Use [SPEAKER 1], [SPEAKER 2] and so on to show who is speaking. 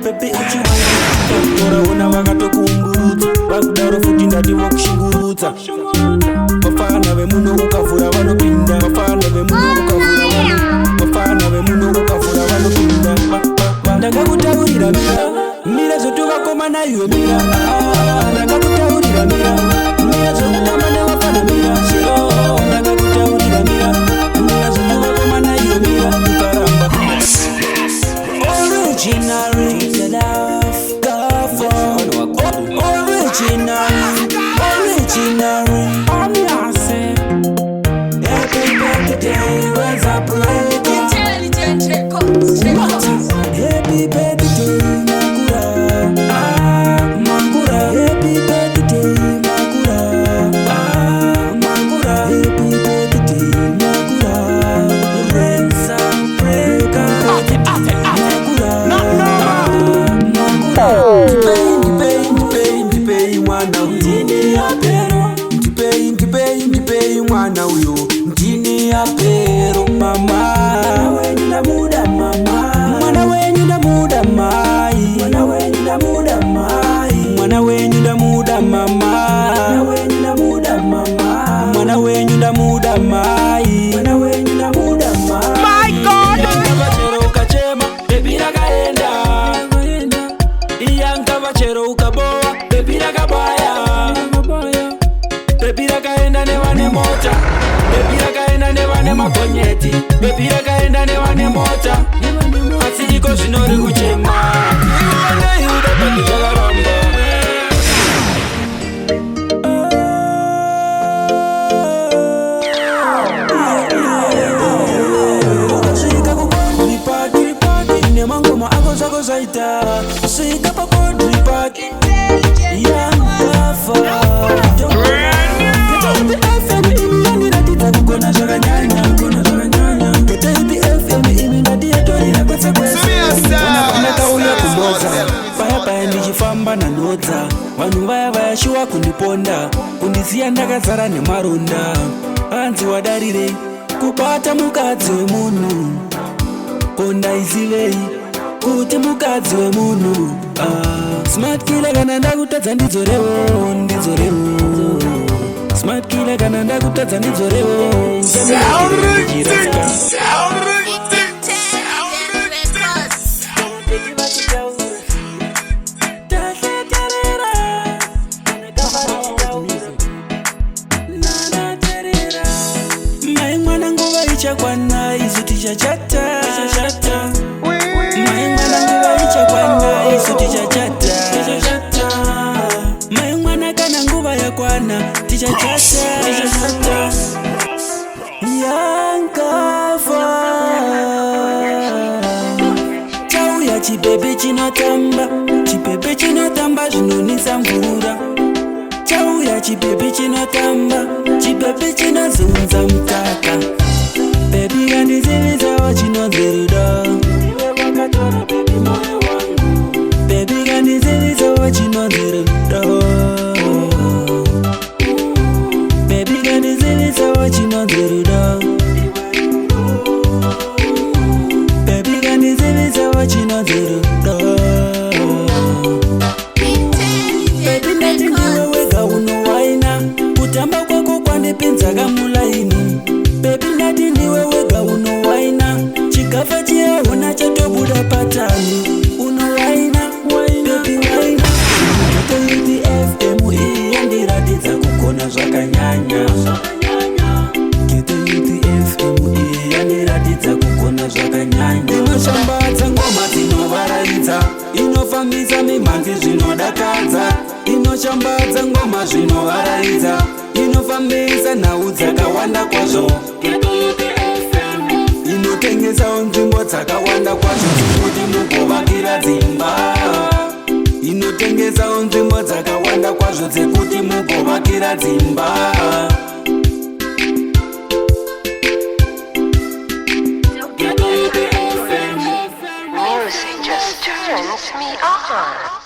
[SPEAKER 1] pepe echiwana tora vakatokuumburudza vakudaro futi ndati vokushungurudza vafana vemuno ukavhura vanopinda vafana vemuno ukavhura vafana vemuno ukavhura vanopinda ndakakutaurira mira zvotovakomana iwe mira ndakakutaurira mira zvokutamba nevafana mira ndakakutaurira mira zvotovakomana iwe mira ukaramba originary ndipei mwana uyo ndini yapero mama wenyu ndamuda mama mwana wenyu ndamuda mai mwana wenyu ndamuda mai mwana wenyu ndamuda mama mwana wenyu ndamuda mama mwana wenyu ndamuda mai mwana wenyu ndamuda mai. My God, yakavachero ukachema bebi rakaenda yakavachero ukaboa bebi rakabaya bebi rakaenda nevane mota bebi rakaenda nevane magonyeti bebi rakaenda nevane mota asi iko zvinori kuchema iudapati zvakaramba ukasvika kukodri paki nemangoma ako zvako zvaita svika pakodri paki yangafa paya ndichifamba nanodza vanhu vaya vayashuwa kundiponda kundisiya ndakazara nemaronda hanzi wadarirei kubata mukadzi wemunhu kondaizivei kuti mukadzi wemunhu smart killer kana ndakutadza ndidzorewo smart killer kana ndakutadza ndidzorewo mai mwana nguva ichakwana isu tichachata mai mwana nguva ichakwana isu tichachata mai mwana kana nguva yakwana tichachata yangafa chauya chipepe chinotamba zvinonisa mvura chauya chipepe chinotamba chipepe chinozunza mutaka bebi kandizivisawo chinonzirudo bebi kandizivisawo chinonzirudo bebi kandizivisawo chinonzirudo bebi kandizivisawo chinonzirudo bebi ndati ndiwe wega unowaina kutamba kwako kwandipinza kamulaini bebi ndati ndiwe wega unowaina chikafa chiyeona chatobuda patani unowaina bebi waina toiti fm yandiratidza kugona zvakanyanya ketoiti fm yandiratidza kugona zvakanyanya inoshambadza ngoma dzinovaraidza inofambisa mimhanzi zvinodakadza inoshambadza ngoma zvinovaraidza inofambisa nhau dzakawanda kwazvo inotengesawo nzvimbo dzakawanda kwazvo dzekuti mugovakira dzimba inotengesawo nzvimbo dzakawanda kwazvo dzekuti mugovakira dzimba
[SPEAKER 2] Music just turns me on.